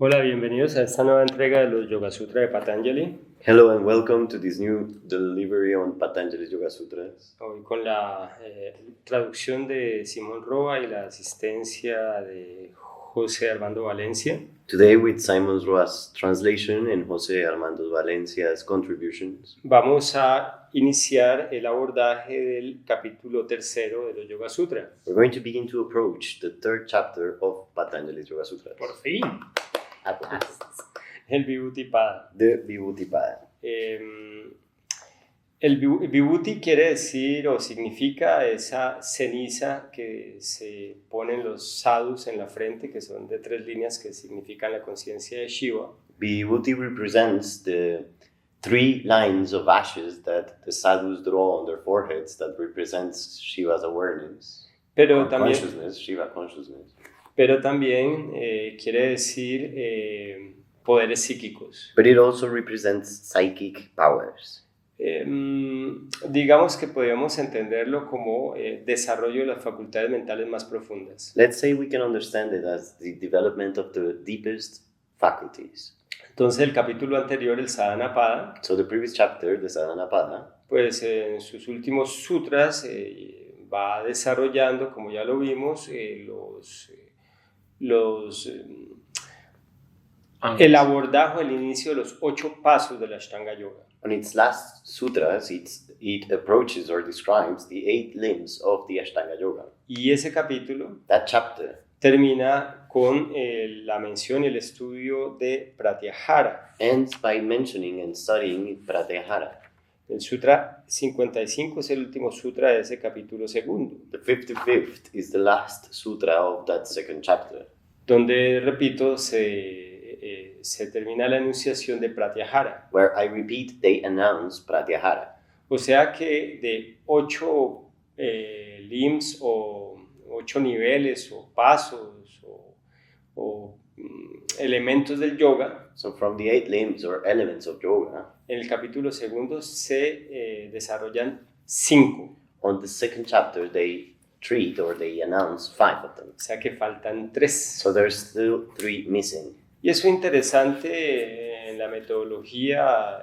Hola, bienvenidos a esta nueva entrega de los Yoga Sutra de Patanjali. Hello and welcome to this new delivery on Patanjali's Yoga Sutras. Hoy con la traducción de Simón Roa y la asistencia de José Armando Valencia. Today with Simon Roas' translation and José Armando Valencia's contributions. Vamos a iniciar el abordaje del capítulo tercero de los Yoga Sutra. We're going to begin to approach the third chapter of Patanjali's Yoga Sutras. Por fin. At last. El Vibhuti-pada. The Vibhuti-pada. El Vibhuti quiere decir o significa esa ceniza que se ponen los sadhus en la frente, que son de 3 líneas que significan la conciencia de Shiva. Vibhuti represents the 3 lines of ashes that the sadhus draw on their foreheads that represents Shiva's awareness. Pero también, consciousness, Shiva consciousness. Pero también quiere decir poderes psíquicos. But it also represents psychic powers. Digamos que podríamos entenderlo como desarrollo de las facultades mentales más profundas. Let's say we can understand it as the development of the deepest faculties. Entonces el capítulo anterior, el Sadhanapada, So the previous chapter, the Sadhanapada, pues en sus últimos sutras va desarrollando, como ya lo vimos, el abordaje, el inicio de los 8 pasos de la Ashtanga Yoga. on its last sutras, it approaches or describes the 8 limbs of the Ashtanga Yoga. Y ese capítulo That chapter termina con la mención y el estudio de Pratyahara. ends by mentioning and studying Pratyahara. El Sutra 55 es el último sutra de ese capítulo segundo, The 55th is the last sutra of that second chapter, donde, repito, se termina la enunciación de Pratyahara. where I repeat, they announce Pratyahara. O sea que de 8 limbs o 8 niveles o pasos o elementos del yoga, So from the 8 limbs or elements of yoga, en el capítulo segundo se desarrollan 5. on the second chapter they treat or they announce 5 of them. O sea que faltan 3. So there's still 3 missing. Y eso es interesante en la metodología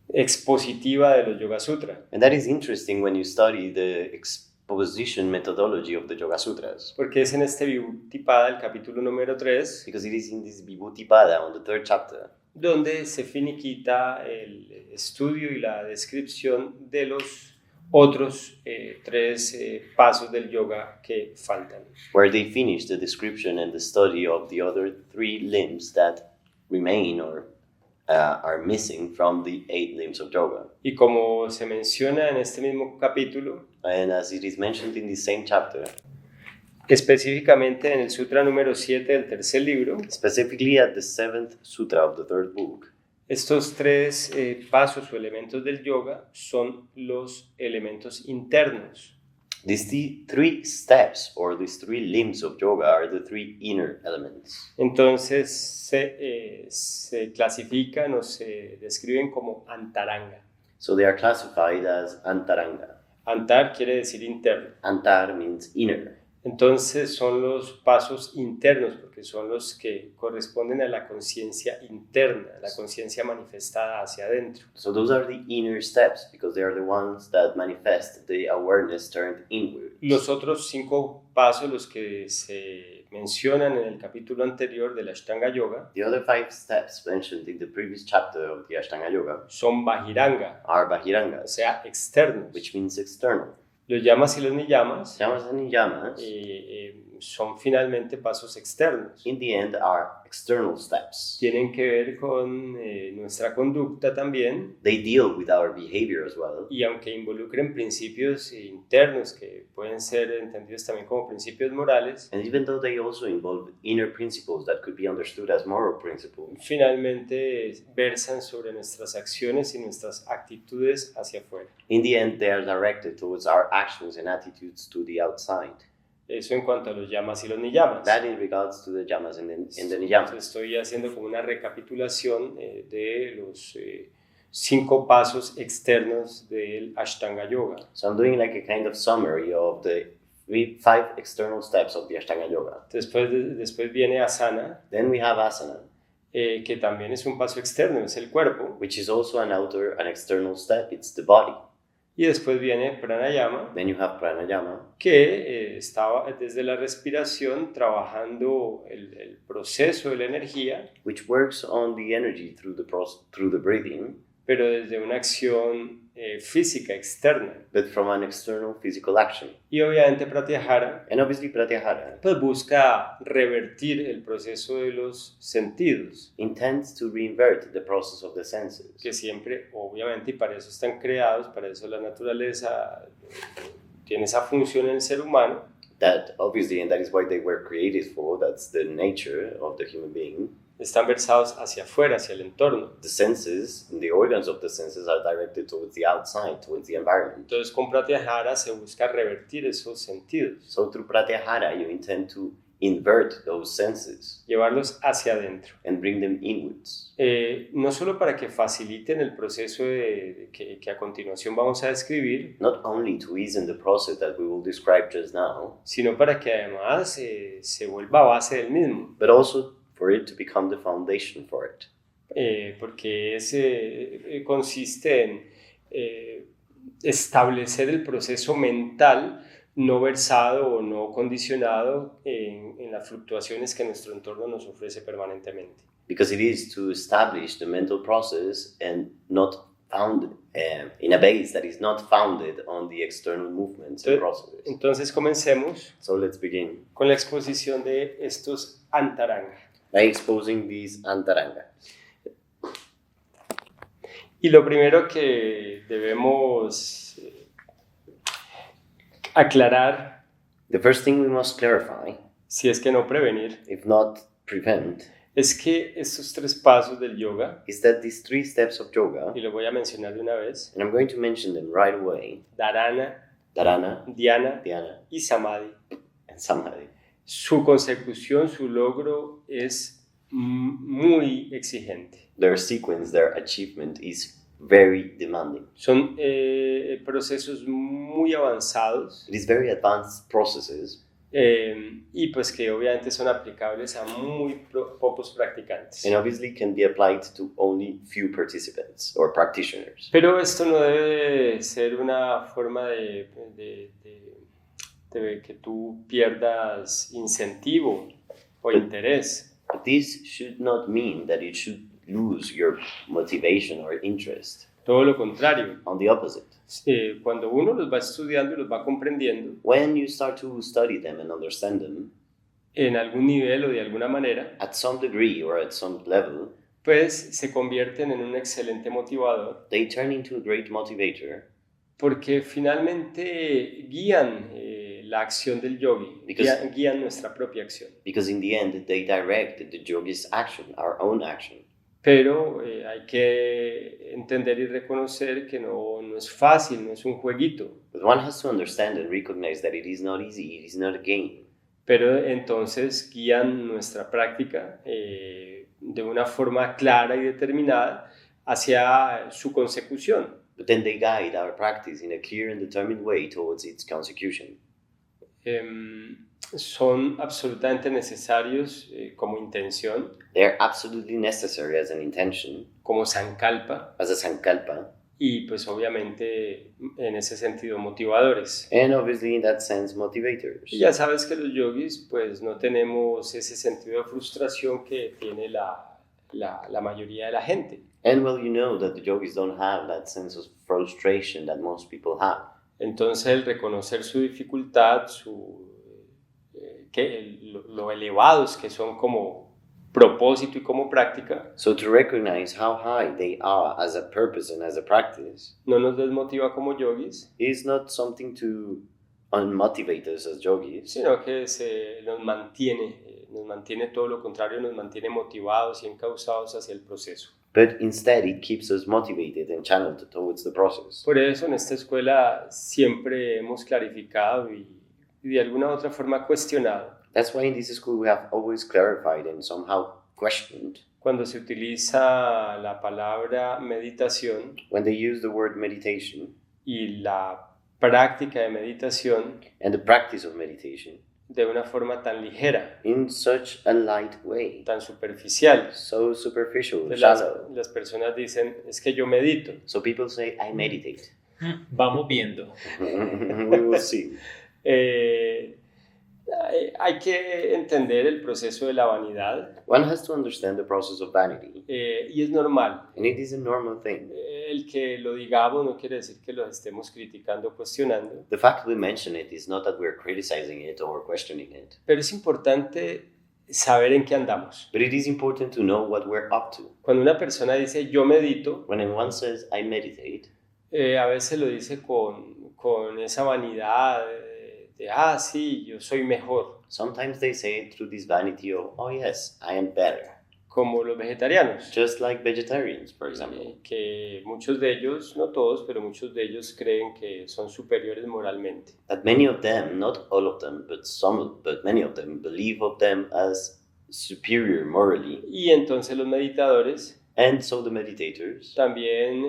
expositiva de los Yoga Sutra, And that is interesting when you study the exposition methodology of the Yoga Sutras, porque es en este Vibhuti-pada, el capítulo número 3, because it is in this Vibhuti-pada on the third chapter donde se finiquita el estudio y la descripción de los otros 3 pasos del yoga que faltan. where they finish the description and the study of the other 3 limbs that remain or are missing from the 8 limbs of yoga. Y como se menciona en este mismo capítulo, And as it is mentioned in the same chapter, específicamente en el sutra número 7 del tercer libro, specifically at the 7th sutra of the third book, estos 3 pasos o elementos del yoga son los elementos internos. these 3 steps or these 3 limbs of yoga are the 3 inner elements. Entonces se clasifican o se describen como antaranga. So they are classified as antaranga. Antar quiere decir interno. Antar means inner. Entonces son los pasos internos porque son los que corresponden a la conciencia interna, la conciencia manifestada hacia adentro. So those are the inner steps because they are the ones that manifest the awareness turned inward. Los otros 5 pasos, los que se mencionan en el capítulo anterior de la Ashtanga Yoga, The other 5 steps mentioned in the previous chapter of the Ashtanga Yoga son Bajiranga, are o Bahirangas, sea, externos. which means external. Los yamas y los niyamas Yamas and niyamas, son finalmente pasos externos. in the end, are external steps. Tienen que ver con nuestra conducta también, They deal with our behavior as well. y aunque involucren principios internos que pueden ser entendidos también como principios morales, And even though they also involve inner principles that could be understood as moral principles, finalmente versan sobre nuestras acciones y nuestras actitudes hacia afuera. in the end, they are directed towards our actions and attitudes to the outside. Eso en cuanto a los yamas y los niyamas. That in regards to the yamas and the niyamas. Estoy haciendo como una recapitulación de los 5 pasos externos del Ashtanga Yoga. So I'm doing like a kind of summary of the five external steps of the Ashtanga Yoga. Después viene asana, Then we have asana, que también es un paso externo, es el cuerpo. which is also an external step. It's the body. Y después viene pranayama, Then you have pranayama, que estaba desde la respiración trabajando el proceso de la energía, which works on the energy through the breathing, pero desde una acción física externa. but from an external physical action. Y obviamente pratyahara And obviously pratyahara pues busca revertir el proceso de los sentidos, intends to reinvert the process of the senses, que siempre, obviamente, y para eso están creados, para eso la naturaleza tiene esa función en el ser humano, that obviously, and that is why they were created for, that's the nature of the human being. están versados hacia afuera, hacia el entorno. The senses, the organs of the senses are directed towards the outside, towards the environment. Entonces con pratyahara se busca revertir esos sentidos, So through pratyahara, you intend to invert those senses llevarlos hacia adentro. and bring them inwards. No solo para que faciliten el proceso que a continuación vamos a describir, Not only to ease in the process that we will describe just now, sino para que además se vuelva base del mismo. but also for it to become the foundation for it. Porque consiste en establecer el proceso mental no versado o no condicionado en las fluctuaciones que nuestro entorno nos ofrece permanentemente. Because it is to establish the mental process and not founded in a base that is not founded on the external movements and processes. Entonces comencemos So let's begin con la exposición de estos antaranga. by exposing these antaranga. Y lo primero que debemos aclarar, The first thing we must clarify, si es que no prevenir, if not prevent, es que estos tres pasos del yoga, is that these three steps of yoga, y lo voy a mencionar de una vez, and I'm going to mention them right away, dharana, dharana, dhyana dhyana, y samadhi, and samadhi. su consecución, su logro es muy exigente. Their sequence, their achievement is very demanding. Son procesos muy avanzados It is very advanced processes, y pues que obviamente son aplicables a muy pocos practicantes. and obviously can be applied to only few participants or practitioners. Pero esto no debe ser una forma de que tú pierdas incentivo o interés. But this should not mean that you should lose your motivation or interest. Todo lo contrario. On the opposite, Cuando uno los va estudiando y los va comprendiendo, when you start to study them and understand them, en algún nivel o de alguna manera, at some degree or at some level, pues se convierten en un excelente motivador, they turn into a great motivator, porque finalmente guían la acción del yogi, guían nuestra propia acción. because in the end they direct the yogi's action, our own action. Pero hay que entender y reconocer que no es fácil, no es un jueguito. But one has to understand and recognize that it is not easy, it is not a game. Pero entonces guían nuestra práctica de una forma clara y determinada hacia su consecución. But then they guide our practice in a clear and determined way towards its consecution. Son absolutamente necesarios como intención, They are absolutely necessary as an intention, como sankalpa, as a sankalpa, y pues obviamente en ese sentido motivadores. and obviously in that sense motivators. Y ya sabes que los yogis pues no tenemos ese sentido de frustración que tiene la mayoría de la gente. And well, you know that the yogis don't have that sense of frustration that most people have. Entonces el reconocer su dificultad, lo elevados que son como propósito y como práctica, So to recognize how high they are as a purpose and as a practice no nos desmotiva como yogis, is not something to unmotivate us as yogis, sino que nos mantiene todo lo contrario, nos mantiene motivados y encausados hacia el proceso. but instead it keeps us motivated and channeled towards the process. Por eso en esta escuela siempre hemos clarificado y de alguna u otra forma cuestionado That's why in this school we have always clarified and somehow questioned cuando se utiliza la palabra meditación when they use the word meditation y la práctica de meditación and the practice of meditation de una forma tan ligera, in such a light way, tan superficial. so superficial, Entonces, shallow. las personas dicen, es que yo medito. So people say, I meditate. Vamos viendo. We will see. Hay que entender el proceso de la vanidad One has to understand the process of vanity, y es normal. and it is a normal thing. El que lo digamos no quiere decir que lo estemos criticando o cuestionando, The fact we mention it is not that we're criticizing it or questioning it, pero es importante saber en qué andamos. but it is important to know what we're up to. Cuando una persona dice yo medito, When one says, I meditate, a veces lo dice con esa vanidad de, sí, yo soy mejor, sometimes they say it through this vanity of, oh yes, I am better. como los vegetarianos. Just like vegetarians, for example. Que muchos de ellos, no todos, pero muchos de ellos creen que son superiores moralmente. That many of them, not all of them, but many of them believe of them as superior morally. Y entonces los meditadores And so the meditators también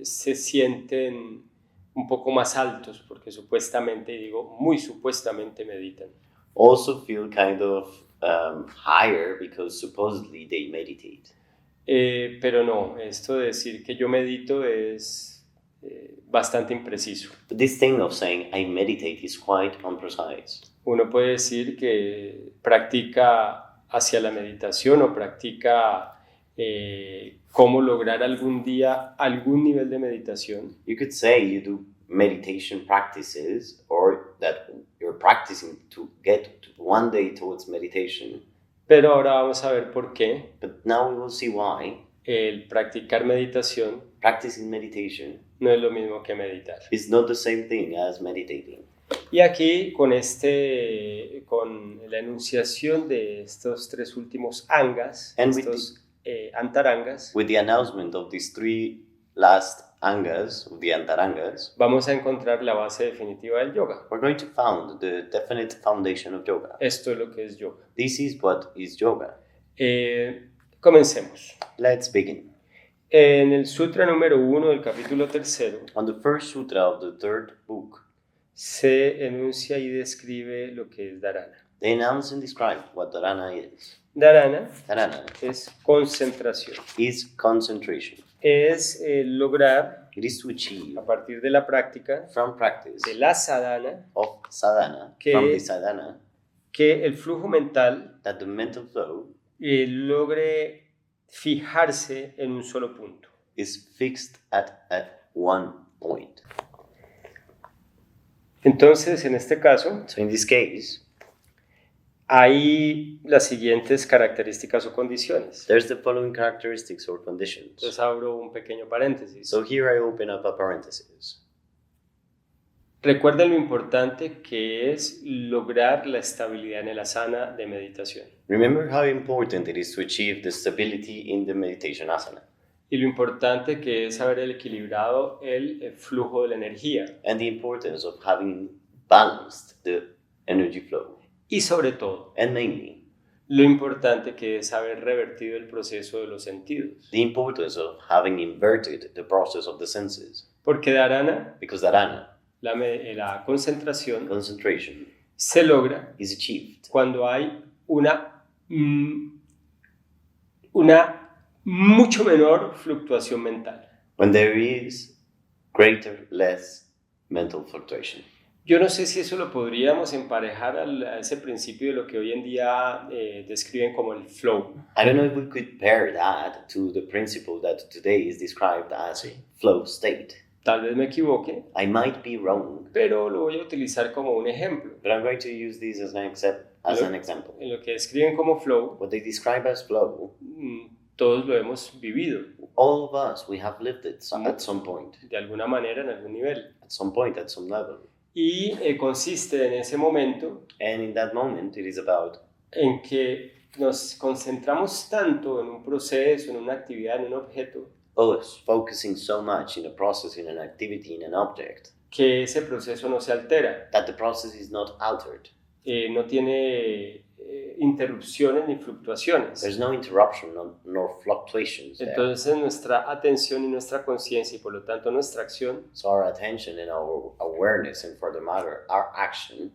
se sienten un poco más altos porque supuestamente, digo muy supuestamente meditan. also feel kind of higher because supposedly they meditate. Pero no, esto de decir que yo medito es bastante impreciso. But this thing of saying I meditate is quite imprecise. Uno puede decir que practica hacia la meditación o practica cómo lograr algún día algún nivel de meditación. You could say you do meditation practices or that you're practicing to get to one day towards meditation. Pero ahora vamos a ver por qué But now we will see why el practicar meditación practicing meditation no es lo mismo que meditar. is not the same thing as meditating. Y aquí con la enunciación de estos tres últimos angas, And with estos antarangas, With the announcement of these three last angas, of the antarangas, vamos a encontrar la base definitiva del yoga. we're going to found the definite foundation of yoga. Esto es lo que es yoga. This is what is yoga. Comencemos. Let's begin. En el sutra número 1 del capítulo 3 On the first sutra of the third book, se enuncia y describe lo que es dharana. they announce and describe what dharana is. Dharana Dharana es concentración. is concentration. Es lograr, It is to achieve a partir de la práctica, from practice de la sadhana, of sadhana, Que- from the sadhana, que el flujo mental that the mental flow logre fijarse en un solo punto. is fixed at one point. Entonces, en este caso, So in this case, hay las siguientes características o condiciones. there's the following characteristics or conditions. Entonces abro un pequeño paréntesis. So here I open up a parenthesis. Recuerden lo importante que es lograr la estabilidad en el asana de meditación. Remember how important it is to achieve the stability in the meditation asana, Y lo importante que es haber equilibrado el flujo de la energía. and the importance of having balanced the energy flow, Y sobre todo, and mainly lo importante que es haber revertido el proceso de los sentidos. the importance of having inverted the process of the senses, Porque dharana, because dharana, la concentración, concentration, se logra is achieved cuando hay una mucho menor fluctuación mental. when there is less mental fluctuation. Yo no sé si eso lo podríamos emparejar a ese principio de lo que hoy en día describen como el flow. I don't know if we could pair that to the principle that today is described as flow state. Tal vez me equivoque, I might be wrong, pero lo voy a utilizar como un ejemplo. but I'm going to use this as an example. En lo que describen como flow, What they describe as flow, todos lo hemos vivido all of us, we have lived it at some point, de alguna manera, en algún nivel. at some point, at some level. Y consiste en ese momento And in that moment, it is about en que nos concentramos tanto en un proceso, en una actividad, en un objeto, us focusing so much in a process, in an activity, in an object, que ese proceso no se altera, that the process is not altered. no tiene interrupciones ni fluctuaciones. There's no interruption nor fluctuations there. Entonces nuestra atención y nuestra conciencia y por lo tanto nuestra acción So our attention and our awareness, and for the matter, our action,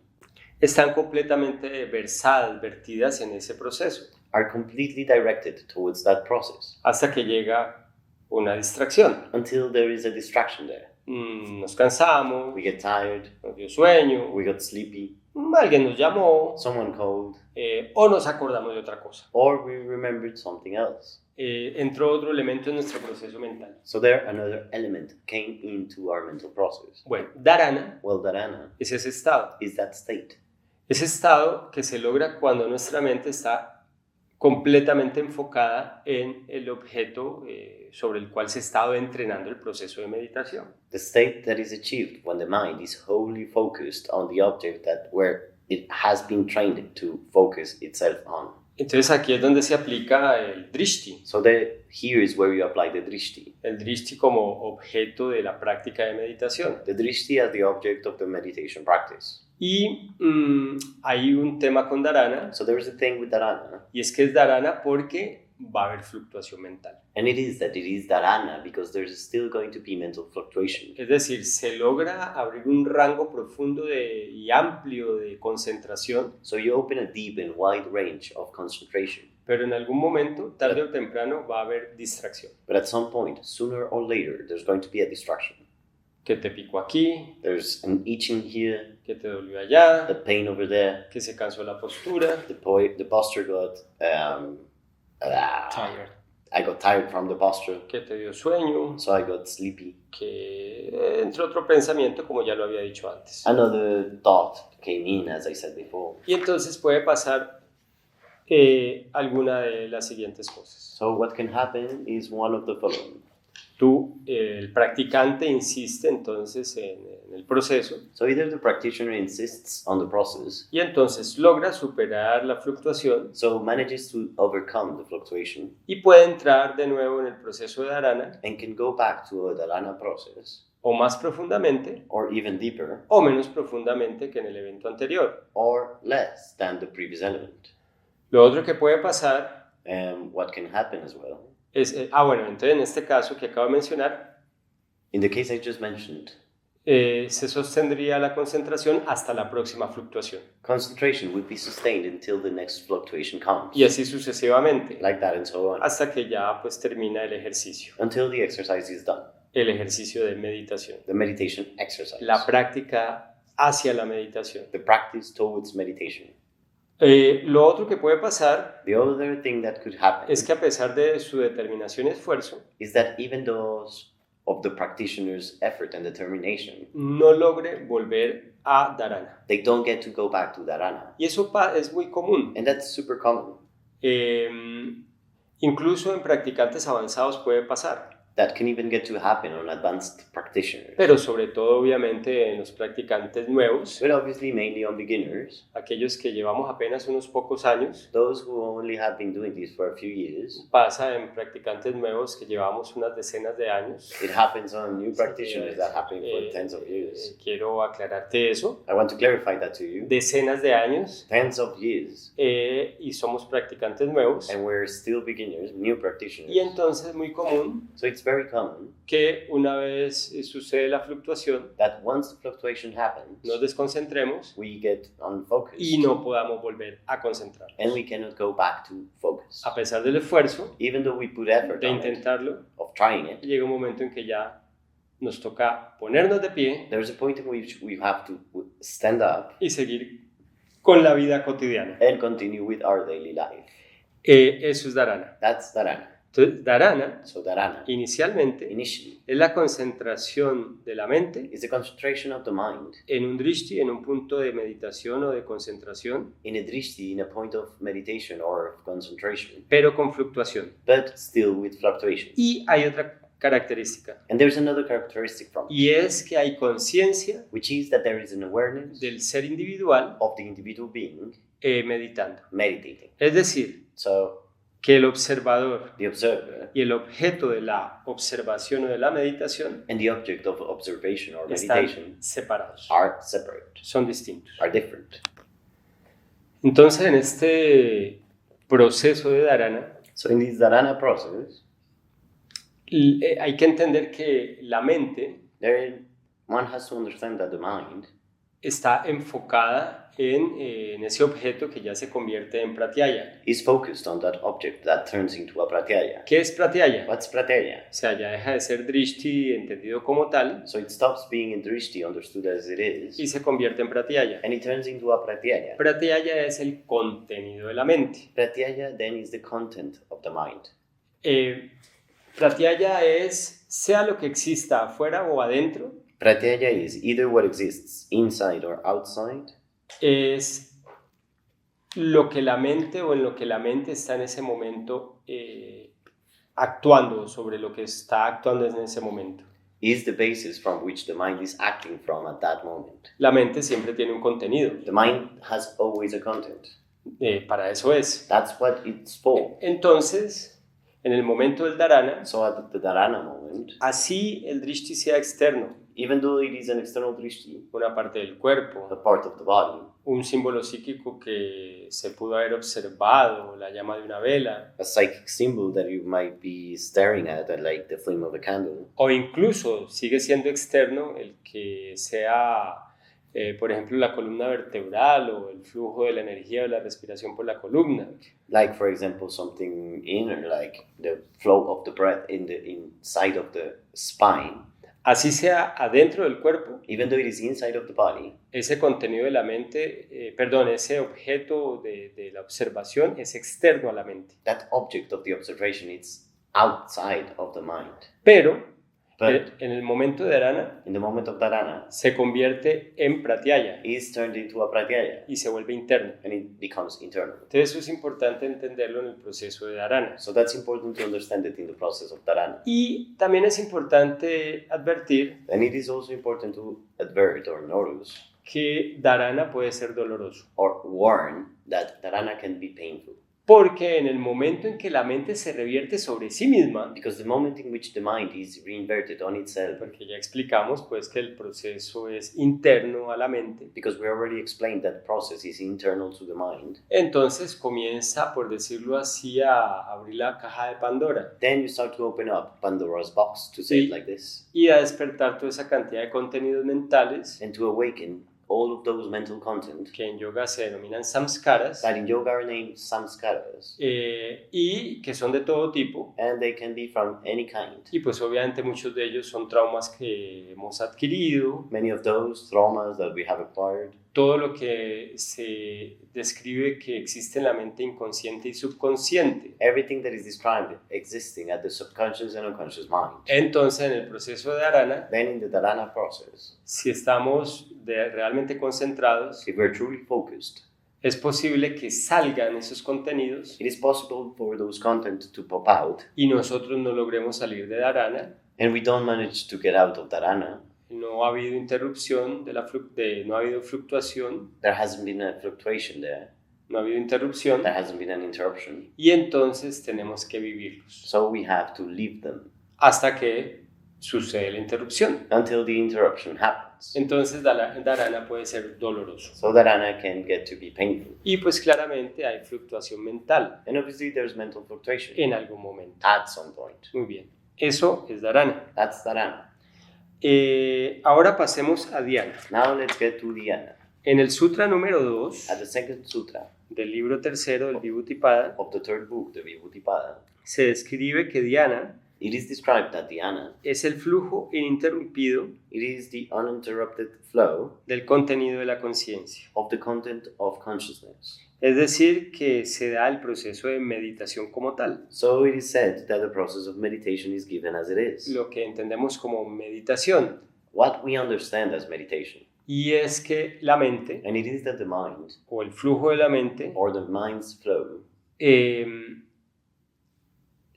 están completamente vertidas en ese proceso are completely directed towards that process hasta que llega una distracción. until there is a distraction there. Nos cansamos, We get tired, nos dio sueño, we got sleepy, alguien nos llamó someone called, o nos acordamos de otra cosa. or we remembered something else. Entró otro elemento en nuestro proceso mental. So there another element came into our mental process. Bueno, dharana Well, dharana es ese estado. is that state. Ese estado que se logra cuando nuestra mente está completamente enfocada en el objeto sobre el cual se ha estado entrenando el proceso de meditación. The state that is achieved when the mind is wholly focused on the object that where it has been trained to focus itself on. Entonces aquí es donde se aplica el drishti. So here is where you apply the drishti. El drishti como objeto de la práctica de meditación. The drishti as the object of the meditation practice. Y hay un tema con dharana, So there is a thing with dharana, y es que es dharana porque va a haber fluctuación mental. and it is dharana because there's still going to be mental fluctuation. Es decir, se logra abrir un rango profundo y amplio de concentración, So you open a deep and wide range of concentration, pero en algún momento, tarde o temprano, va a haber distracción. but at some point, sooner or later, there's going to be a distraction. Que te picó aquí, There's an itching here, que te dolió allá, the pain over there, que se cansó la postura. the posture got Tired. I got tired from the posture, Que te dio sueño, so I got sleepy. que entró otro pensamiento, como ya lo había dicho antes. Another thought came in, as I said before. Y entonces puede pasar alguna de las siguientes cosas. So what can happen is one of the following. Tú, el practicante, insiste entonces en el proceso So either the practitioner insists on the process, y entonces logra superar la fluctuación so manages to overcome the fluctuation, y puede entrar de nuevo en el proceso de dharana and can go back to a dharana process, o más profundamente or even deeper, o menos profundamente que en el evento anterior. or less than the previous element. Lo otro que puede pasar And what can happen as well, es, bueno, entonces en este caso que acabo de mencionar, in the case I just mentioned, se sostendría la concentración hasta la próxima fluctuación concentration would be sustained until the next fluctuation comes, y así sucesivamente like that and so on, hasta que ya pues termina el ejercicio is done, el ejercicio de meditación, the meditation exercise, la práctica hacia la meditación. the practice towards meditation. Lo otro que puede pasar The other thing that could happen es que a pesar de su determinación y esfuerzo, is that even those of the practitioner's effort and determination, no logre volver a dharana. they don't get to go back to dharana. Y eso es muy común. And that's super common. Incluso en practicantes avanzados puede pasar, That can even get to happen on advanced practitioners. pero sobre todo obviamente en los practicantes nuevos, But obviously mainly on beginners, aquellos que llevamos apenas unos pocos años. those who only have been doing this for a few years. Pasa en practicantes nuevos que llevamos unas decenas de años. It happens on new practitioners that happen for tens of years. Quiero aclararte eso. I want to clarify that to you. Decenas de años Tens of years, y somos practicantes nuevos. and we're still beginners, new practitioners. Y entonces es muy común So it's very common que una vez sucede la fluctuación, that once the fluctuation happens, nos desconcentremos we get unfocused, y no podamos volver a concentrar. and we cannot go back to focus. A pesar del esfuerzo Even though we put effort de on it, intentarlo, of trying it, llega un momento en que ya nos toca ponernos de pie there's a point in which we have to stand up y seguir con la vida cotidiana. and continue with our daily life. Eso es dharana. That's dharana. Entonces, dharana So dharana, inicialmente initially, es la concentración de la mente is the concentration of the mind en un drishti, en un punto de meditación o de concentración, in a drishti, in a point of meditation or of concentration, pero con fluctuación. but still with fluctuations. Y hay otra característica, And there's another characteristic from it, y es que hay conciencia which is that there is an awareness del ser individual of the individual being meditando. meditating. Es decir, So que el observador the observer y el objeto de la observación o de la meditación and the object of observation or están meditation separados, are separate, son distintos. are different. Entonces, en este proceso de dharana, So in this dharana process, hay que entender que la mente one has to understand that the mind está enfocada en ese objeto que ya se convierte en pratyaya. is focused on that object that turns into a pratyaya. ¿Qué es pratyaya? What's pratyaya? O sea, ya deja de ser drishti entendido como tal So it stops being in drishti, understood as it is, y se convierte en pratyaya. and it turns into a pratyaya. Pratyaya es el contenido de la mente. Pratyaya then is the content of the mind. Pratyaya es, sea lo que exista afuera o adentro, Pratyaya is either what exists inside or outside, es lo que la mente o en lo que la mente está en ese momento actuando, sobre lo que está actuando en ese momento. is the basis from which the mind is acting from at that moment. La mente siempre tiene un contenido, The mind has always a content. para eso es. That's what it's for. Entonces, en el momento del dharana, So at the dharana moment, así el drishti sea externo, even though it is an external drishti, una parte del cuerpo, a part of the body, un símbolo psíquico que se pudo haber observado, la llama de una vela, a psychic symbol that you might be staring at like the flame of a candle, o incluso sigue siendo externo el que sea, por ejemplo, la columna vertebral o el flujo de la energía de la respiración por la columna. like for example something inner, like the flow of the breath in the inside of the spine. Así sea adentro del cuerpo, Even though it is inside of the body, ese contenido de la mente, ese objeto de la observación es externo a la mente. that object of the observation is outside of the mind. Pero But en el momento de dharana in the moment of dharana, se convierte en pratyaya it is turned into a pratyaya y se vuelve interno. and it becomes internal. Entonces eso es importante entenderlo en el proceso de dharana. So that's important to understand it in the process of dharana. Y también es importante advertir And it is also important to advert or notice que dharana puede ser doloroso, or warn that dharana can be painful. porque en el momento en que la mente se revierte sobre sí misma, Because the moment in which the mind is reinverted on itself, porque ya explicamos pues que el proceso es interno a la mente, because we already explained that process is internal to the mind, entonces comienza, por decirlo así, a abrir la caja de Pandora then you start to open up Pandora's box, to say it like this, y a despertar toda esa cantidad de contenidos mentales and to awaken all of those mental content que en yoga se denominan samskaras that in yoga are named samskaras, y que son de todo tipo, and they can be from any kind. y pues obviamente muchos de ellos son traumas que hemos adquirido, Many of those traumas that we have acquired, todo lo que se describe que existe en la mente inconsciente y subconsciente. everything that is described existing at the subconscious and unconscious mind. Entonces, en el proceso de dharana, Then in the dharana process, si estamos realmente concentrados, if we're truly focused, es posible que salgan esos contenidos it is possible for those content to pop out, y nosotros no logremos salir de dharana. and we don't manage to get out of dharana. No ha habido interrupción, no ha habido fluctuación, There hasn't been a fluctuation there. no ha habido interrupción, There hasn't been an interruption. y entonces tenemos que vivirlos So we have to leave them hasta que sucede la interrupción. until the interruption happens. Entonces dharana puede ser doloroso. So dharana can get to be painful. Y pues claramente hay fluctuación mental And obviously there's mental fluctuation en algún momento. at some point. Muy bien, eso es dharana. That's dharana. Ahora pasemos a dhyana. Now let's get to dhyana. En el sutra número 2 At the second sutra del libro tercero del Vibhutipada of the third book, the Vibhutipada, se describe que dhyana it is described that dhyana, es el flujo ininterrumpido it is the uninterrupted flow del contenido de la conciencia. of the content of consciousness. Es decir, que se da el proceso de meditación como tal, So it is said that the process of meditation is given as it is. lo que entendemos como meditación. What we understand as meditation. Y es que la mente, And it is that the mind, o el flujo de la mente, or the mind's flow,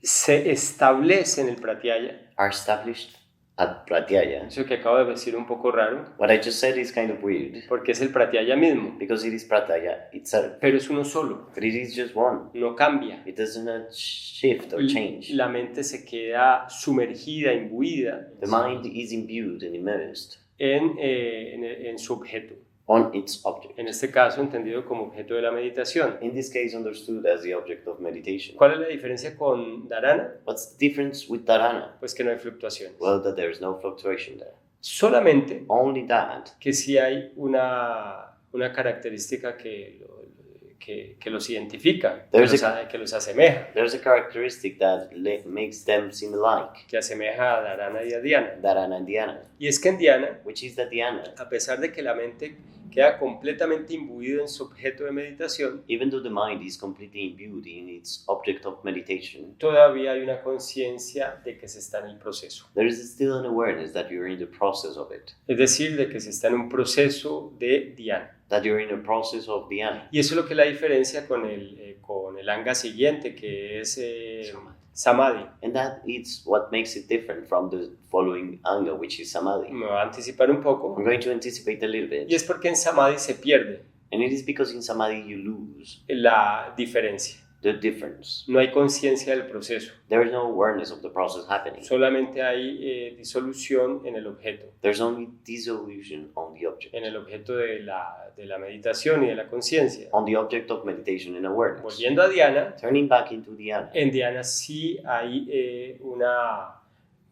se establece en el pratyaya. are established at pratyaya. Eso que acabo de decir un poco raro, What I just said is kind of weird, porque es el pratyaya mismo, because it is pratyaya itself. pero es uno solo, But it is just one. no cambia. It doesn't shift or change. La mente se queda sumergida, imbuida The mind is imbued and immersed en su objeto. on its object. en este caso entendido como objeto de la meditación. In this case, understood as the object of meditation. ¿Cuál es la diferencia con dharana? What's the difference with dharana? Pues que no hay fluctuaciones. Well, that there is no fluctuation there. Solamente Only that que sí hay una característica que los identifica, que los asemeja, there's a characteristic that makes them seem alike, que asemeja a dharana y a dhyana. dharana and dhyana, Y es que en dhyana, which is that dhyana, a pesar de que la mente queda completamente imbuida en su objeto de meditación, even though the mind is completely imbued in its object of meditation, todavía hay una conciencia de que se está en el proceso. there is still an awareness that you're in the process of it, Es decir, de que se está en un proceso de dhyana. that you're in a process of dhyana. Y eso es lo que es la diferencia con el anga siguiente, que es samadhi. And that is what makes it different from the following anga, which is samadhi. Me voy a anticipar un poco. I'm going to anticipate a little bit. Y es porque en samadhi se pierde And it is because in samadhi you lose la diferencia. the difference. No hay conciencia del proceso. There is no awareness of the process happening. Solamente hay disolución en el objeto. There's only dissolution on the object. En el objeto de la meditación y de la conciencia. On the object of meditation and awareness. Volviendo a dhyana, Turning back into dhyana. en dhyana sí hay una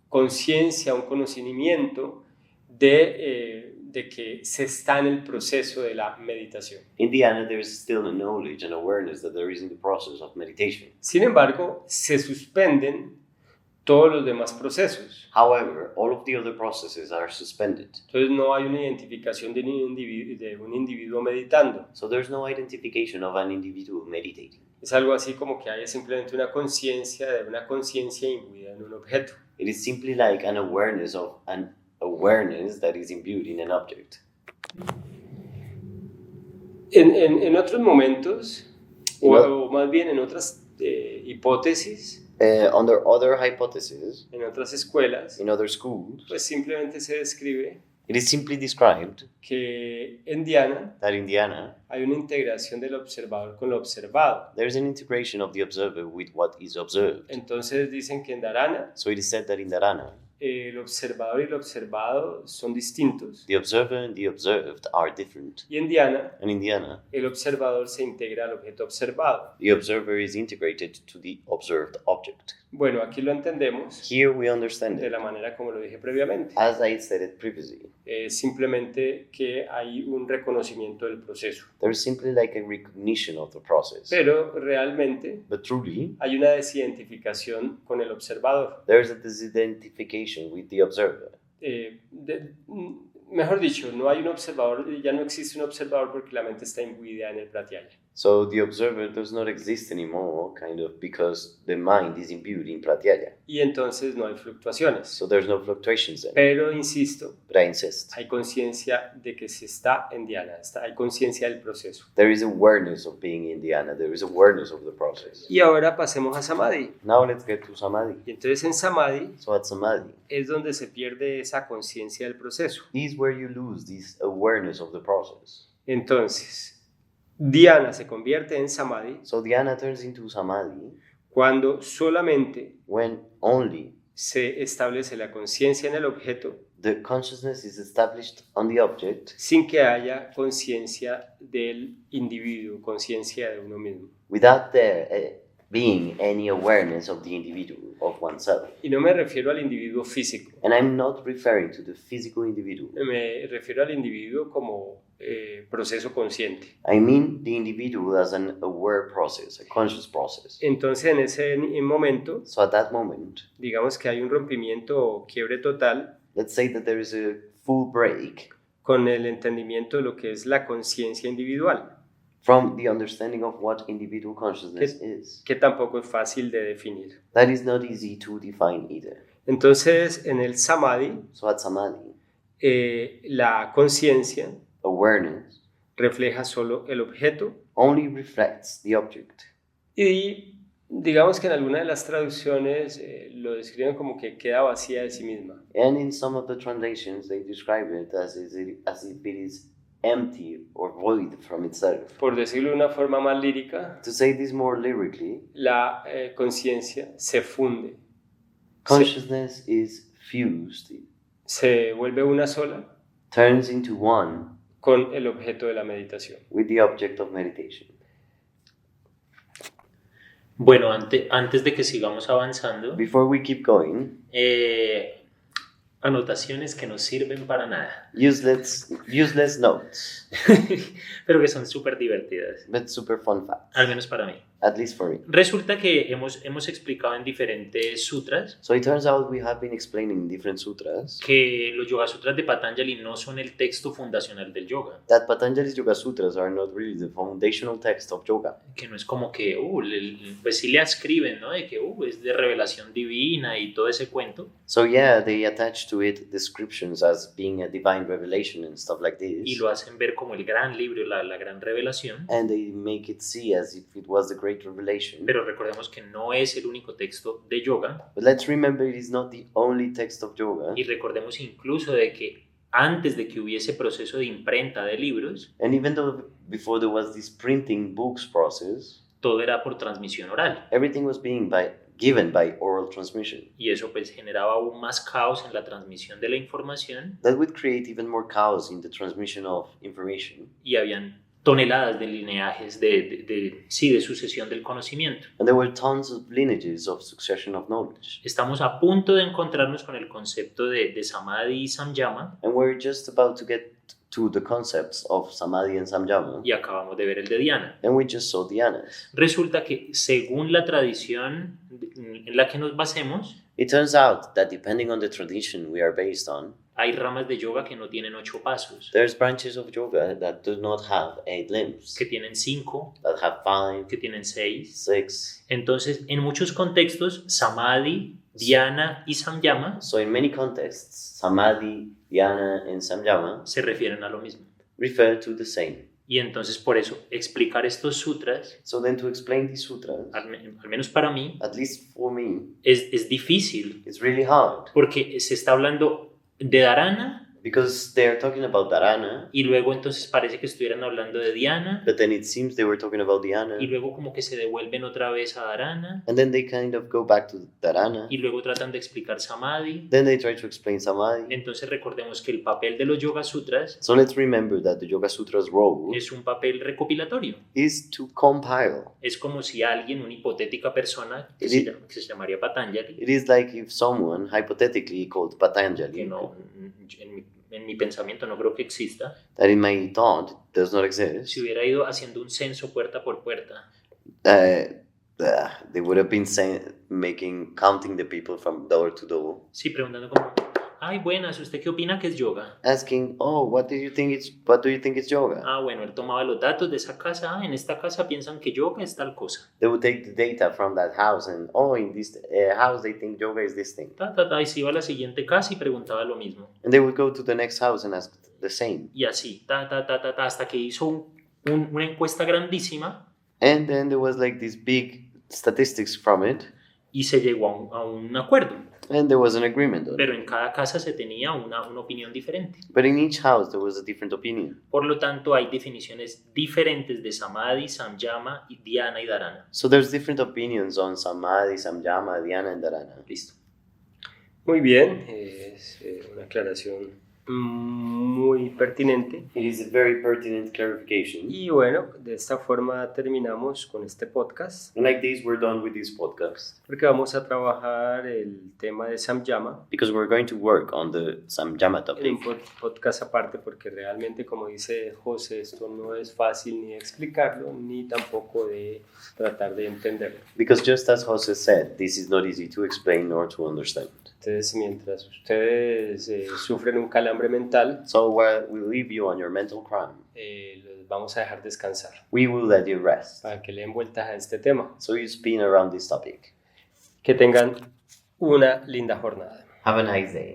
conciencia, un conocimiento de que se está en el proceso de la meditación. In dhyana, there is still a knowledge and awareness that there is in the process of meditation. Sin embargo, se suspenden todos los demás procesos. However, all of the other processes are suspended. Entonces no hay una identificación de un individuo meditando. So there's no identification of an individual meditating. Es algo así como que haya simplemente una conciencia imbuida en un objeto. It is simply like an awareness of an awareness that is imbued in an object. En otros momentos, No. o más bien en otras hipótesis, Under other hypotheses, en otras escuelas, in other schools, pues simplemente se describe it is simply described que en dhyana that in dhyana, hay una integración del observador con lo observado. there is an integration of the observer with what is observed. Entonces dicen que en dharana So it is said that in dharana, el observador y el observado son distintos. the observer and the observed are different. Y en dhyana And in dhyana, el observador se integra al objeto observado. the observer is integrated to the observed object. Bueno, aquí lo entendemos Here we understand de it, la manera como lo dije previamente. as I said it previously. Simplemente que hay un reconocimiento del proceso. There is simply like a recognition of the process. Pero realmente But truly, hay una desidentificación con el observador. there is a disidentification with the observer. Mejor dicho, no hay un observador, ya no existe un observador porque la mente está imbuida en el pratyaya. So the observer does not exist anymore, kind of, because the mind is imbued in pratyaya. Y entonces no hay fluctuaciones. So there's no fluctuations then. Pero, insisto, But I insist. hay conciencia de que se está en dhyana, hay conciencia del proceso. There is awareness of being in dhyana. There is awareness of the process. Y ahora pasemos a samadhi. Now let's get to samadhi. Y entonces en samadhi So at samadhi, es donde se pierde esa conciencia del proceso. is where you lose this awareness of the process. Entonces, dhyana se convierte en samadhi So dhyana turns into samadhi cuando solamente when only se establece la conciencia en el objeto the consciousness is established on the object sin que haya conciencia del individuo, conciencia de uno mismo. without there being any awareness of the individual, of oneself. Y no me refiero al individuo físico, And I'm not referring to the physical individual. me refiero al individuo como proceso consciente. I mean the individual as an aware process, a conscious process. Entonces en ese momento, So at that moment, digamos que hay un rompimiento o quiebre total let's say that there is a full break con el entendimiento de lo que es la conciencia individual, from the understanding of what individual consciousness is. que tampoco es fácil de definir. That is not easy to define either. Entonces en el samadhi, So at samadhi, la conciencia awareness refleja solo el objeto only reflects the object. y digamos que en alguna de las traducciones lo describen como que queda vacía de sí misma. And in some of the translations, they describe it as if it is empty or void from itself. Por decirlo de una forma más lírica, To say this more lyrically, la conciencia se funde, consciousness is fused, se vuelve una sola turns into one, con el objeto de la meditación. with the object of meditation. Bueno, antes de que sigamos avanzando, Before we keep going, anotaciones que no sirven para nada, useless notes, pero que son súper divertidas, but super fun facts, al menos para mí. at least for me. Resulta que hemos explicado en diferentes sutras So it turns out we have been explaining different sutras que los Yoga Sutras de Patanjali no son el texto fundacional del yoga, that Patanjali's Yoga Sutras are not really the foundational text of yoga. que no es como que, pues sí le escriben, ¿no? De que, es de revelación divina y todo ese cuento, So yeah, they attach to it descriptions as being a divine revelation and stuff like y this. lo hacen ver como el gran libro, la gran revelación, And they make it see as if it was the great revelation. pero recordemos que no es el único texto de yoga, But let's remember it is not the only text of yoga. y recordemos incluso de que antes de que hubiese proceso de imprenta de libros, And even though before there was this printing books process, todo era por transmisión oral, everything was being given by oral transmission. y eso pues generaba aún más caos en la transmisión de la información, That would create even more chaos in the transmission of information. y habían toneladas de lineajes de sucesión del conocimiento. And there were tons of lineages of succession of knowledge. Estamos a punto de encontrarnos con el concepto de Samadhi y Samyama, And we're just about to get to the concepts of Samadhi and Samyama. y acabamos de ver el de Dhyana. And we just saw dhyanas. Resulta que según la tradición en la que nos basemos, It turns out that depending on the tradition we are based on, hay ramas de yoga que no tienen 8 pasos, there's branches of yoga that do not have 8 limbs, que tienen 5, that have 5, que tienen 6. 6. Entonces, en muchos contextos, Samadhi, Dhyana y Samyama So in many contexts, Samadhi, Dhyana, and Samyama se refieren a lo mismo. refer to the same. Y entonces, por eso, explicar estos sutras, So then to explain these sutras, al menos para mí, at least for me, es difícil, it's really hard porque se está hablando de Dharana because they're talking about dharana, y luego entonces parece que estuvieran hablando de Dhyana but then it seems they were talking about dhyana, y luego como que se devuelven otra vez a Dharana and then they kind of go back to dharana, y luego tratan de explicar Samadhi. then they try to explain Samadhi. Entonces recordemos que el papel de los Yoga Sutras So let's remember that the Yoga Sutra's role es un papel recopilatorio. is to compile. Es como si alguien, una hipotética persona que se llamaría Patanjali, It is like if someone, hypothetically called que Patanjali, no, en mi pensamiento no creo que exista, that in my thought does not exist, si hubiera ido haciendo un censo puerta por puerta they would have been counting the people from door to door, sí, preguntando como, ay, buenas, ¿usted qué opina que es yoga? asking, "Oh, what do you think it's yoga?" Ah, bueno, él tomaba los datos de esa casa, en esta casa piensan que yoga es tal cosa, They would take the data from that house and, "Oh, in this house they think yoga is this thing," y se iba a la siguiente casa y preguntaba lo mismo, and they would go to the next house and ask the same. y así, hasta que hizo una encuesta grandísima And then there was like this big statistics from it, y se llegó a un acuerdo, and there was an agreement on it. pero en cada casa se tenía una opinión diferente. But in each house there was a different opinion. Por lo tanto, hay definiciones diferentes de Samadhi, Samyama, Dhyana y Dharana. So there's different opinions on Samadhi, Samyama, Dhyana, and Dharana. Listo. Muy bien, es una aclaración muy pertinente. It is a very pertinent clarification. Y bueno, de esta forma terminamos con este podcast, And like this, we're done with this podcast porque vamos a trabajar el tema de Samyama because we're going to work on the Samyama en topic. un podcast aparte, porque realmente, como dice José, esto no es fácil ni de explicarlo, ni tampoco de tratar de entenderlo. Because just as Jose said, this is not easy to explain nor to understand. Entonces, mientras ustedes sufren un calambre mental, So while we leave you on your mental crime, los vamos a dejar descansar we will let you rest. para que le den vueltas a este tema. So you spin around this topic. Que tengan una linda jornada. Have a nice day.